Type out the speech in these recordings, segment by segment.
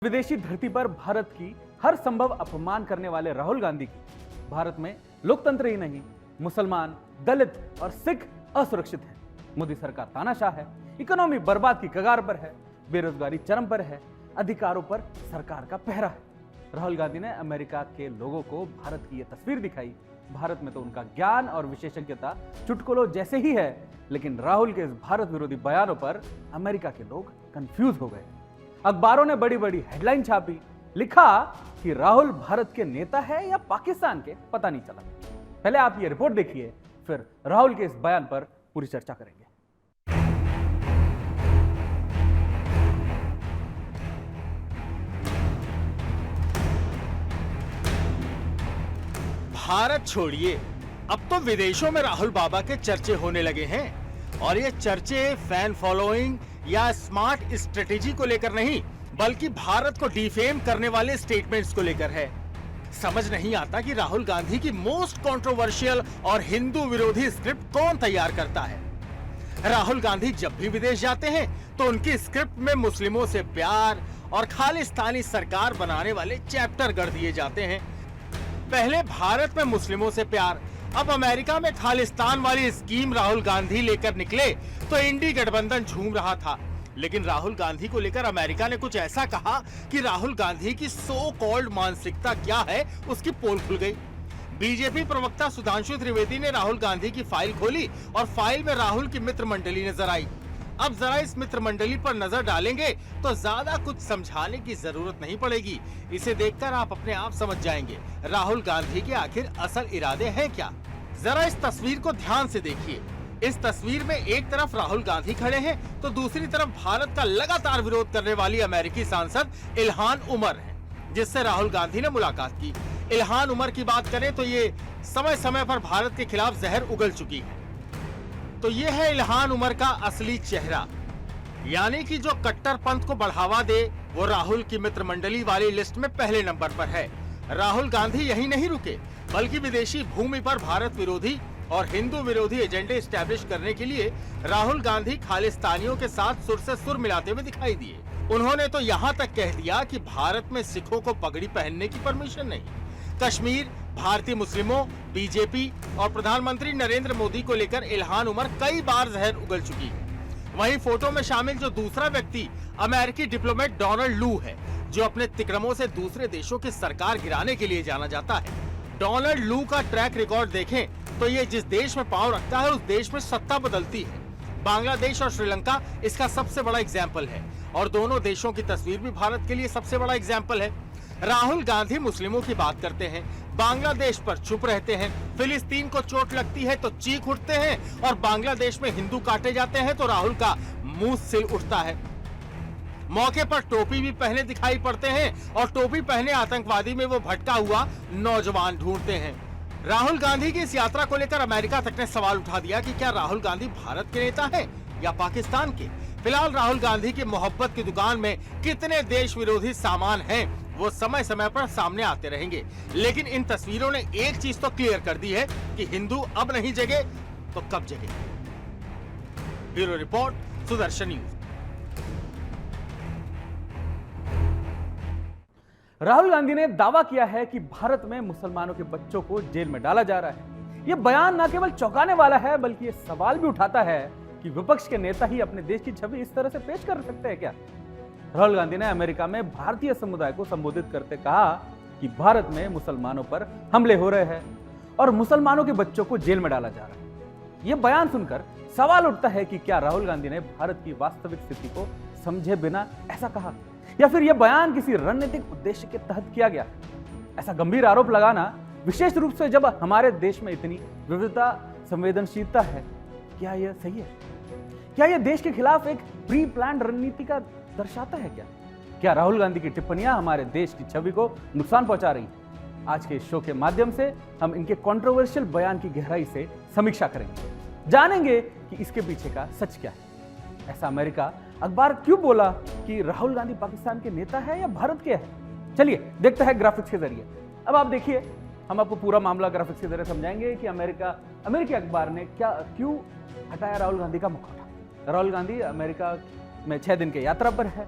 विदेशी धरती पर भारत की हर संभव अपमान करने वाले राहुल गांधी की भारत में लोकतंत्र ही नहीं, मुसलमान, दलित और सिख असुरक्षित हैं। मोदी सरकार तानाशाह है, इकोनॉमी बर्बाद की कगार पर है, बेरोजगारी चरम पर है, अधिकारों पर सरकार का पहरा है। राहुल गांधी ने अमेरिका के लोगों को भारत की यह तस्वीर दिखाई। भारत में तो उनका ज्ञान और विशेषज्ञता चुटकुलों जैसे ही है, लेकिन राहुल के इस भारत विरोधी बयानों पर अमेरिका के लोग कंफ्यूज हो गए। अखबारों ने बड़ी बड़ी हेडलाइन छापी, लिखा कि राहुल भारत के नेता है या पाकिस्तान के, पता नहीं चला। पहले आप ये रिपोर्ट देखिए, फिर राहुल के इस बयान पर पूरी चर्चा करेंगे। भारत छोड़िए, अब तो विदेशों में राहुल बाबा के चर्चे होने लगे हैं। और ये चर्चे फैन फॉलोइंग या स्मार्ट स्ट्रेटेजी को लेकर नहीं, बल्कि भारत को डिफेम करने वाले स्टेटमेंट्स को लेकर है। समझ नहीं आता कि राहुल गांधी की मोस्ट कंट्रोवर्शियल और हिंदू विरोधी स्क्रिप्ट कौन तैयार करता है। राहुल गांधी जब भी विदेश जाते हैं तो उनकी स्क्रिप्ट में मुस्लिमों से प्यार और खालिस्तानी सरकार बनाने वाले चैप्टर गढ़ दिए जाते हैं। पहले भारत में मुस्लिमों से प्यार, अब अमेरिका में खालिस्तान वाली स्कीम राहुल गांधी लेकर निकले तो इंडी गठबंधन झूम रहा था। लेकिन राहुल गांधी को लेकर अमेरिका ने कुछ ऐसा कहा कि राहुल गांधी की सो कॉल्ड मानसिकता क्या है उसकी पोल खुल गई। बीजेपी प्रवक्ता सुधांशु त्रिवेदी ने राहुल गांधी की फाइल खोली और फाइल में राहुल की मित्र मंडली नजर आई। अब जरा इस मित्र मंडली पर नजर डालेंगे तो ज्यादा कुछ समझाने की जरूरत नहीं पड़ेगी। इसे देखकर आप अपने आप समझ जाएंगे राहुल गांधी के आखिर असल इरादे हैं क्या। जरा इस तस्वीर को ध्यान से देखिए। इस तस्वीर में एक तरफ राहुल गांधी खड़े हैं तो दूसरी तरफ भारत का लगातार विरोध करने वाली अमेरिकी सांसद इल्हान उमर है, जिससे राहुल गांधी ने मुलाकात की। इल्हान उमर की बात करें तो ये समय समय पर भारत के खिलाफ जहर उगल चुकी है। तो ये है इल्हान उमर का असली चेहरा, यानी कि जो कट्टरपंथ को बढ़ावा दे वो राहुल की मित्र मंडली वाली लिस्ट में पहले नंबर पर है। राहुल गांधी यही नहीं रुके, बल्कि विदेशी भूमि पर भारत विरोधी और हिंदू विरोधी एजेंडे स्टैब्लिश करने के लिए राहुल गांधी खालिस्तानियों के साथ सुर से सुर मिलाते हुए दिखाई दिए। उन्होंने तो यहाँ तक कह दिया कि भारत में सिखों को पगड़ी पहनने की परमिशन नहीं। कश्मीर, भारतीय मुस्लिमों, बीजेपी और प्रधानमंत्री नरेंद्र मोदी को लेकर इल्हान उमर कई बार जहर उगल चुकी है। वहीं फोटो में शामिल जो दूसरा व्यक्ति अमेरिकी डिप्लोमेट डोनाल्ड लू है, जो अपने तिक्रमों से दूसरे देशों की सरकार गिराने के लिए जाना जाता है। डोनाल्ड लू का ट्रैक रिकॉर्ड देखें तो ये जिस देश में पांव रखता है उस देश में सत्ता बदलती है। बांग्लादेश और श्रीलंका इसका सबसे बड़ा एग्जाम्पल है और दोनों देशों की तस्वीर भी भारत के लिए सबसे बड़ा एग्जाम्पल है। राहुल गांधी मुस्लिमों की बात करते हैं, बांग्लादेश पर चुप रहते हैं, फिलिस्तीन को चोट लगती है तो चीख उठते हैं और बांग्लादेश में हिंदू काटे जाते हैं तो राहुल का मुंह सिल उठता है। मौके पर टोपी भी पहने दिखाई पड़ते हैं और टोपी पहने आतंकवादी में वो भटका हुआ नौजवान ढूंढते हैं। राहुल गांधी की इस यात्रा को लेकर अमेरिका तक ने सवाल उठा दिया कि क्या राहुल गांधी भारत के नेता हैं या पाकिस्तान के। फिलहाल राहुल गांधी की मोहब्बत की दुकान में कितने देश विरोधी सामान हैं वो समय समय पर सामने आते रहेंगे, लेकिन इन तस्वीरों ने एक चीज तो क्लियर कर दी है कि हिंदू अब नहीं जगे तो कब जगे। Bureau report, Sudarshan news. Rahul Gandhi ने दावा किया है कि भारत में मुसलमानों के बच्चों को जेल में डाला जा रहा है। यह बयान न केवल चौंकाने वाला है, बल्कि यह सवाल भी उठाता है कि विपक्ष के नेता ही अपने देश की छवि इस तरह से पेश कर सकते हैं क्या। राहुल गांधी ने अमेरिका में भारतीय समुदाय को संबोधित करते कहा कि भारत में मुसलमानों पर हमले हो रहे हैं और मुसलमानों के बच्चों को जेल में डाला जा रहा है। यह बयान सुनकर सवाल उठता है कि क्या राहुल गांधी ने भारत की वास्तविक स्थिति को समझे बिना ऐसा कहा, या फिर यह बयान किसी रणनीतिक उद्देश्य के तहत किया गया। ऐसा गंभीर आरोप लगाना, विशेष रूप से जब हमारे देश में इतनी विविधता, संवेदनशीलता है, क्या यह सही है? क्या यह देश के खिलाफ एक प्री प्लान रणनीति का दर्शाता है क्या राहुल गांधी की टिप्पणियां हमारे देश की छवि को नुकसान पहुंचा रही हैं? आज के इस शो के माध्यम से हम इनके कंट्रोवर्शियल बयान की गहराई से समीक्षा करेंगे, जानेंगे कि इसके पीछे का सच क्या है। ऐसा अमेरिका अखबार क्यों बोला कि राहुल गांधी पाकिस्तान के नेता है या भारत के है? चलिए देखते हैं ग्राफिक्स के जरिए। अब आप देखिए, हम आपको पूरा मामला ग्राफिक्स के जरिए समझाएंगे कि अमेरिकी अखबार ने क्यों हटाया राहुल गांधी का मुखौटा। राहुल गांधी अमेरिका में 6 दिन की यात्रा पर है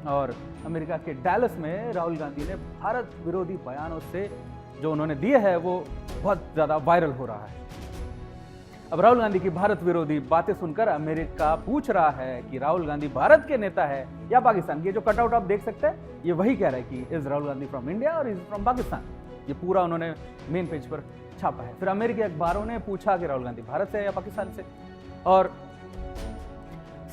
और अमेरिका के डैलस में राहुल गांधी ने भारत विरोधी बयानों से जो उन्होंने दिए हैं वो बहुत ज्यादा वायरल हो रहा है। अब राहुल गांधी की भारत विरोधी बातें सुनकर अमेरिका पूछ रहा है कि राहुल गांधी भारत के नेता है या पाकिस्तान के। जो कटआउट आप देख सकते हैं ये वही कह रहा है कि is Rahul Gandhi from India और इज फ्रॉम पाकिस्तान। ये पूरा उन्होंने मेन पेज पर छापा है। फिर अमेरिकी अखबारों ने पूछा कि राहुल गांधी भारत से है या पाकिस्तान से। और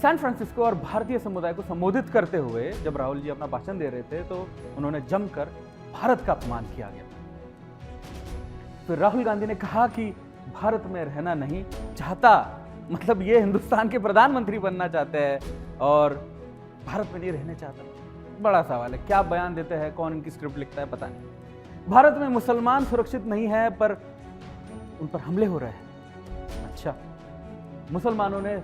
सैन फ्रांसिस्को और भारतीय समुदाय को संबोधित करते हुए जब राहुल जी अपना भाषण दे रहे थे तो उन्होंने जमकर भारत का अपमान किया गया। फिर राहुल गांधी ने कहा कि भारत में रहना नहीं चाहता, मतलब ये हिंदुस्तान के प्रधानमंत्री बनना चाहते हैं और भारत में नहीं रहना चाहता। बड़ा सवाल है, क्या बयान देते हैं, कौन इनकी स्क्रिप्ट लिखता है पता नहीं। भारत में मुसलमान सुरक्षित नहीं है पर उन पर हमले हो रहे हैं। अच्छा, मुसलमानों ने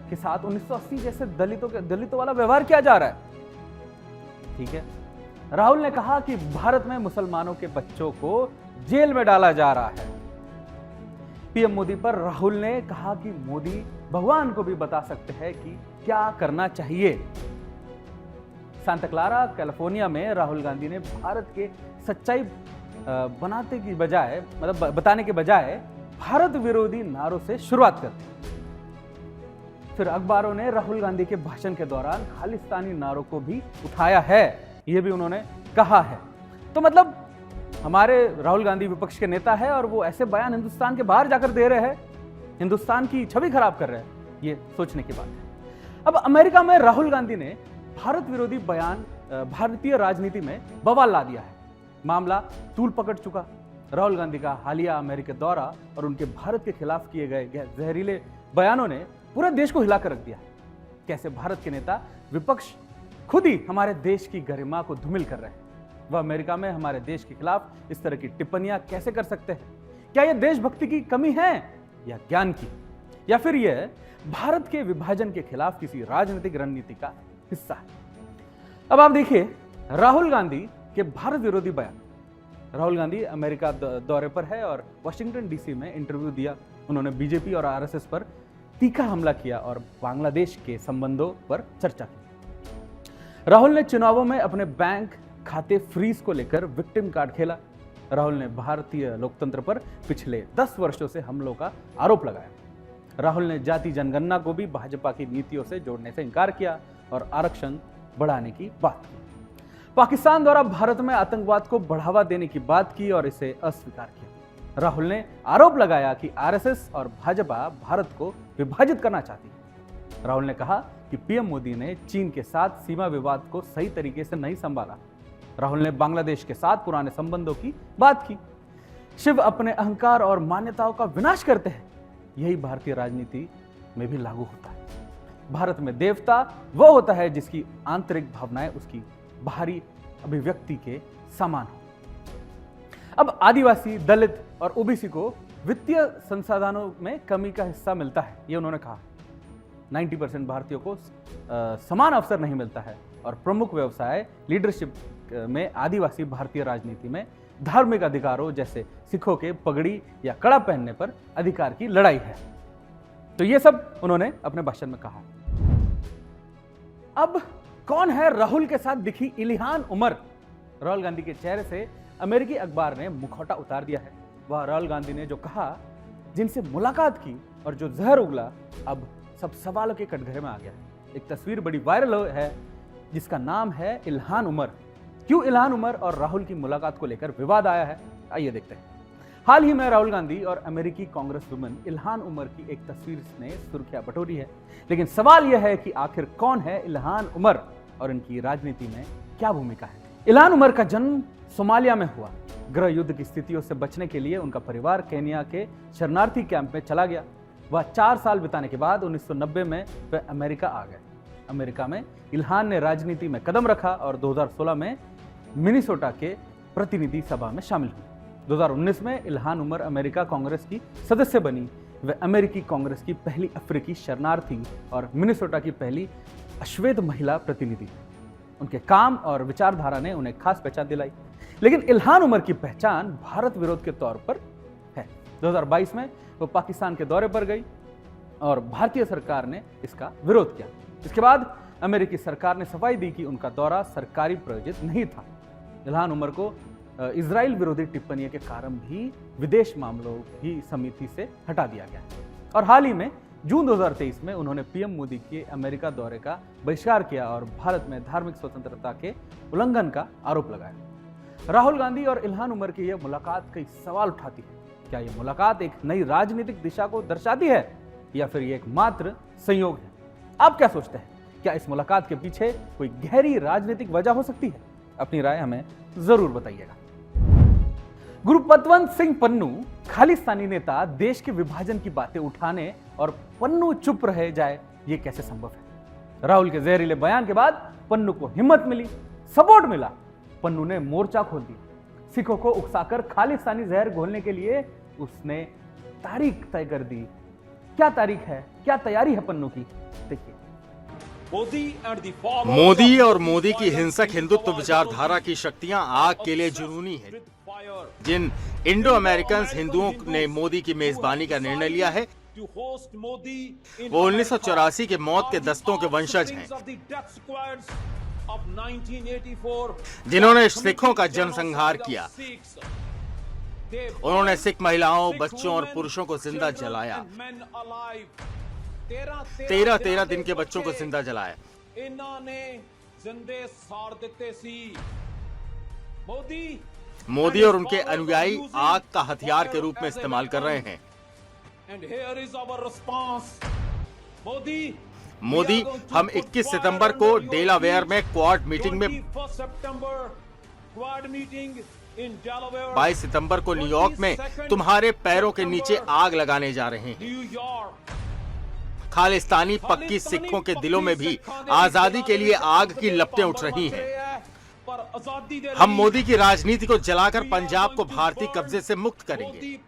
के साथ 1980 जैसे दलितों वाला व्यवहार किया जा रहा है। ठीक है, राहुल ने कहा कि भारत में मुसलमानों के बच्चों को जेल में डाला जा रहा है। पीएम मोदी पर राहुल ने कहा कि मोदी भगवान को भी बता सकते हैं कि क्या करना चाहिए। सांता क्लारा कैलिफोर्निया में राहुल गांधी ने भारत के सच्चाई बताने के बजाय भारत विरोधी नारों से शुरुआत कर दी। फिर अखबारों ने राहुल गांधी के भाषण के दौरान खालिस्तानी नारों को भी उठाया है, यह भी उन्होंने कहा है। तो मतलब हमारे राहुल गांधी विपक्ष के नेता है और वो ऐसे बयान हिंदुस्तान के बाहर जाकर दे रहे हैं, हिंदुस्तान की छवि खराब कर रहे हैं। ये सोचने की बात है। अब अमेरिका में राहुल गांधी ने भारत विरोधी बयान भारतीय राजनीति में बवाल ला दिया है। मामला तूल पकड़ चुका। राहुल गांधी का हालिया अमेरिका दौरा और उनके भारत के खिलाफ किए गए जहरीले बयानों ने पूरे देश को हिलाकर रख दिया। कैसे भारत के नेता विपक्ष खुद ही हमारे देश की गरिमा को धूमिल कर रहे हैं। वह अमेरिका में हमारे देश के खिलाफ इस तरह की टिप्पणियां कैसे कर सकते हैं? क्या यह देशभक्ति की कमी है या ज्ञान की, या फिर यह भारत के विभाजन के खिलाफ किसी राजनीतिक रणनीति का हिस्सा है? अब आप देखिए राहुल गांधी के भारत विरोधी बयान। राहुल गांधी अमेरिका दौरे पर है और वाशिंगटन डीसी में इंटरव्यू दिया। उन्होंने बीजेपी और आरएसएस पर तीखा हमला किया और बांग्लादेश के संबंधों पर चर्चा की। राहुल ने चुनावों में अपने बैंक खाते फ्रीज को लेकर विक्टिम कार्ड खेला। राहुल ने भारतीय लोकतंत्र पर पिछले 10 वर्षों से हमलों का आरोप लगाया। राहुल ने जाति जनगणना को भी भाजपा की नीतियों से जोड़ने से इनकार किया और आरक्षण बढ़ाने की बात की। पाकिस्तान द्वारा भारत में आतंकवाद को बढ़ावा देने की बात की और इसे अस्वीकार किया। राहुल ने आरोप लगाया कि आरएसएस और भाजपा भारत को विभाजित करना चाहती है। राहुल ने कहा कि पीएम मोदी ने चीन के साथ सीमा विवाद को सही तरीके से नहीं संभाला। राहुल ने बांग्लादेश के साथ पुराने संबंधों की बात की। शिव अपने अहंकार और मान्यताओं का विनाश करते हैं, यही भारतीय राजनीति में भी लागू होता है। भारत में देवता वो होता है जिसकी आंतरिक भावनाएं उसकी बाहरी अभिव्यक्ति के समान हो। अब आदिवासी, दलित और ओबीसी को वित्तीय संसाधनों में कमी का हिस्सा मिलता है, ये उन्होंने कहा। 90% भारतीयों को समान अवसर नहीं मिलता है और प्रमुख व्यवसाय लीडरशिप में आदिवासी भारतीय राजनीति में धार्मिक अधिकारों जैसे सिखों के पगड़ी या कड़ा पहनने पर अधिकार की लड़ाई है। तो ये सब उन्होंने अपने भाषण में कहा। अब कौन है राहुल के साथ दिखी इल्हान उमर? राहुल गांधी के चेहरे से अमेरिकी अखबार ने मुखौटा उतार दिया है। वह राहुल गांधी ने जो कहा, जिनसे मुलाकात की और जो जहर उगला, अब सब सवालों के कटघरे में आ गया है। एक तस्वीर बड़ी वायरल है जिसका नाम है इल्हान उमर। क्यों इल्हान उमर और राहुल की मुलाकात को लेकर विवाद आया है, आइए देखते हैं। हाल ही में राहुल गांधी और अमेरिकी कांग्रेस वुमन इल्हान उमर की एक तस्वीर ने सुर्खियां बटोरी है। लेकिन सवाल यह है कि आखिर कौन है इल्हान उमर और इनकी राजनीति में क्या भूमिका है? इल्हान उमर का जन्म सोमालिया में हुआ। गृह युद्ध की स्थितियों से बचने के लिए उनका परिवार केनिया के शरणार्थी कैंप में चला गया। वह 4 साल बिताने के बाद 1990 में वह अमेरिका आ गए। अमेरिका में इल्हान ने राजनीति में कदम रखा और 2016 में मिनीसोटा के प्रतिनिधि सभा में शामिल हुई। 2019 में इल्हान उमर अमेरिका कांग्रेस की सदस्य बनी। वह अमेरिकी कांग्रेस की पहली अफ्रीकी शरणार्थी और मिनीसोटा की पहली अश्वेत महिला प्रतिनिधि। उनके काम और विचारधारा ने उन्हें खास पहचान दिलाई। लेकिन इल्हान उमर की पहचान भारत विरोध के तौर पर है। 2022 में वो पाकिस्तान के दौरे पर गई और भारतीय सरकार ने इसका विरोध किया। इसके बाद अमेरिकी सरकार ने सफाई दी कि उनका दौरा सरकारी प्रायोजित नहीं था। इल्हान उमर को इजराइल विरोधी टिप्पणियों के कारण भी विदेश मामलों की समिति से हटा दिया गया और हाल ही में जून 2023 में उन्होंने पीएम मोदी के अमेरिका दौरे का बहिष्कार किया और भारत में धार्मिक स्वतंत्रता के उल्लंघन का आरोप लगाया। राहुल गांधी और इल्हान उमर की यह मुलाकात कई सवाल उठाती है। क्या यह मुलाकात एक नई राजनीतिक दिशा को दर्शाती है या फिर यह एक मात्र संयोग है? आप क्या सोचते हैं? क्या इस मुलाकात के पीछे कोई गहरी राजनीतिक वजह हो सकती है? अपनी राय हमें जरूर बताइएगा। गुरपतवंत सिंह पन्नू खालिस्तानी नेता देश के विभाजन की बातें उठाने और पन्नू चुप रह जाए, ये कैसे संभव है? राहुल के जहरीले बयान के बाद पन्नू को हिम्मत मिली, सपोर्ट मिला। पन्नू ने मोर्चा खोल दिया। सिखों को उकसाकर खालिस्तानी जहर घोलने के लिए उसने तारीख तय कर दी। क्या तारीख है, क्या तैयारी है पन्नू की? देखिए। मोदी और मोदी की हिंसक हिंदुत्व विचारधारा की शक्तियां आग के लिए जुनूनी है। जिन इंडो अमेरिकन हिंदुओं ने मोदी की मेजबानी का निर्णय लिया है वो 1984 के मौत के दस्तों के वंशज हैं, जिन्होंने सिखों का जनसंहार किया। उन्होंने सिख महिलाओं, बच्चों और पुरुषों को जिंदा जलाया। 13 दिन के बच्चों को जिंदा जलाया। मोदी और उनके अनुयायी आग का हथियार के रूप में इस्तेमाल कर रहे हैं। मोदी, हम 21 सितंबर को डेलावेयर में क्वाड मीटिंग में 22 सितंबर को न्यूयॉर्क में तुम्हारे पैरों के नीचे आग लगाने जा रहे हैं। खालिस्तानी पक्की सिखों के दिलों में भी आजादी के लिए आग की लपटें उठ रही हैं। हम मोदी की राजनीति को जलाकर पंजाब को भारतीय कब्जे से मुक्त करेंगे।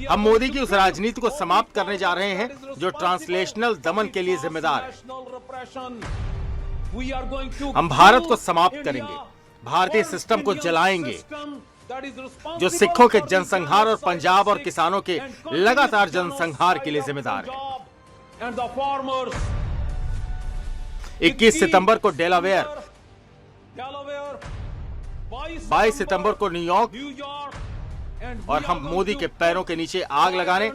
हम मोदी की उस राजनीति को समाप्त करने जा रहे हैं जो ट्रांसलेशनल दमन के लिए जिम्मेदार है। हम भारत को समाप्त करेंगे, भारतीय सिस्टम को जलाएंगे जो सिखों के जनसंहार और पंजाब और किसानों के लगातार जनसंहार के लिए जिम्मेदार है। 21 सितंबर को डेलावेयर, 22 सितंबर को न्यूयॉर्क, और हम मोदी के पैरों के नीचे आग लगाने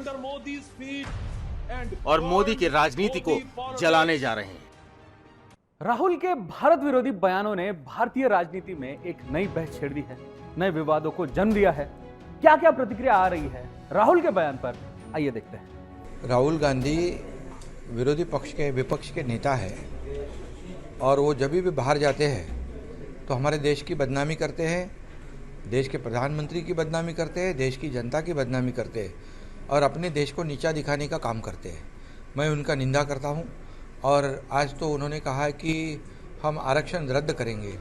और मोदी की राजनीति को जलाने जा रहे हैं। राहुल के भारत विरोधी बयानों ने भारतीय राजनीति में एक नई बहस छेड़ दी है, नए विवादों को जन्म दिया है। क्या क्या प्रतिक्रिया आ रही है राहुल के बयान पर, आइए देखते हैं। राहुल गांधी विरोधी पक्ष के, विपक्ष के नेता है और वो जब भी बाहर जाते हैं तो हमारे देश की बदनामी करते हैं, देश के प्रधानमंत्री की बदनामी करते हैं, देश की जनता की बदनामी करते हैं और अपने देश को नीचा दिखाने का काम करते हैं। मैं उनका निंदा करता हूं और आज तो उन्होंने कहा है कि हम आरक्षण रद्द करेंगे।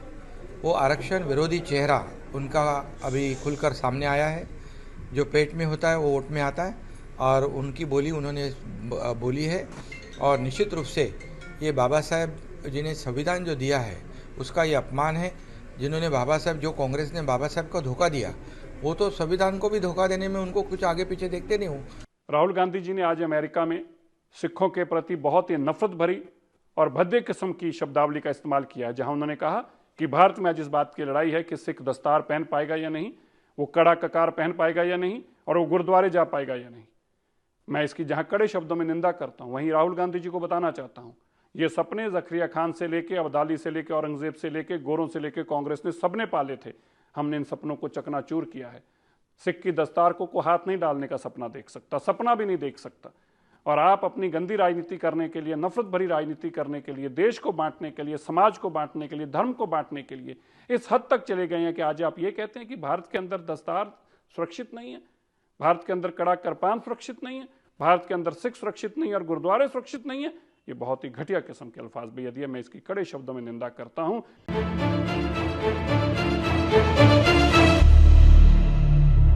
वो आरक्षण विरोधी चेहरा उनका अभी खुलकर सामने आया है। जो पेट में होता है वो ओट में आता है और उनकी बोली उन्होंने बोली है और निश्चित रूप से ये बाबा साहेब जिन्हें संविधान जो दिया है उसका ये अपमान है। जिन्होंने बाबा साहब, जो कांग्रेस ने बाबा साहब को धोखा दिया, वो तो संविधान को भी धोखा देने में उनको कुछ आगे पीछे देखते नहीं हूँ। राहुल गांधी जी ने आज अमेरिका में सिखों के प्रति बहुत ही नफरत भरी और भद्दे किस्म की शब्दावली का इस्तेमाल किया, जहां उन्होंने कहा कि भारत में आज इस बात की लड़ाई है कि सिख दस्तार पहन पाएगा या नहीं, वो कड़ा ककार पहन पाएगा या नहीं, और वो गुरुद्वारे जा पाएगा या नहीं। मैं इसकी जहां कड़े शब्दों में निंदा करता हूं, वहीं राहुल गांधी जी को बताना चाहता हूं, ये सपने जखरिया खान से लेके, अब्दाली से लेके, औरंगजेब से लेके, गोरों से लेके कांग्रेस ने सबने पाले थे। हमने इन सपनों को चकनाचूर किया है। सिख की दस्तार को हाथ नहीं डालने का सपना देख सकता, सपना भी नहीं देख सकता। और आप अपनी गंदी राजनीति करने के लिए, नफरत भरी राजनीति करने के लिए, देश को बांटने के लिए, समाज को बांटने के लिए, धर्म को बांटने के लिए इस हद तक चले गए हैं कि आज आप ये कहते हैं कि भारत के अंदर दस्तार सुरक्षित नहीं है, भारत के अंदर कड़ा कृपान सुरक्षित नहीं है, भारत के अंदर सिख सुरक्षित नहीं है और गुरुद्वारे सुरक्षित नहीं है। ये बहुत ही घटिया किस्म के अल्फाज बेअदबी है। मैं इसकी कड़े शब्दों में निंदा करता हूं।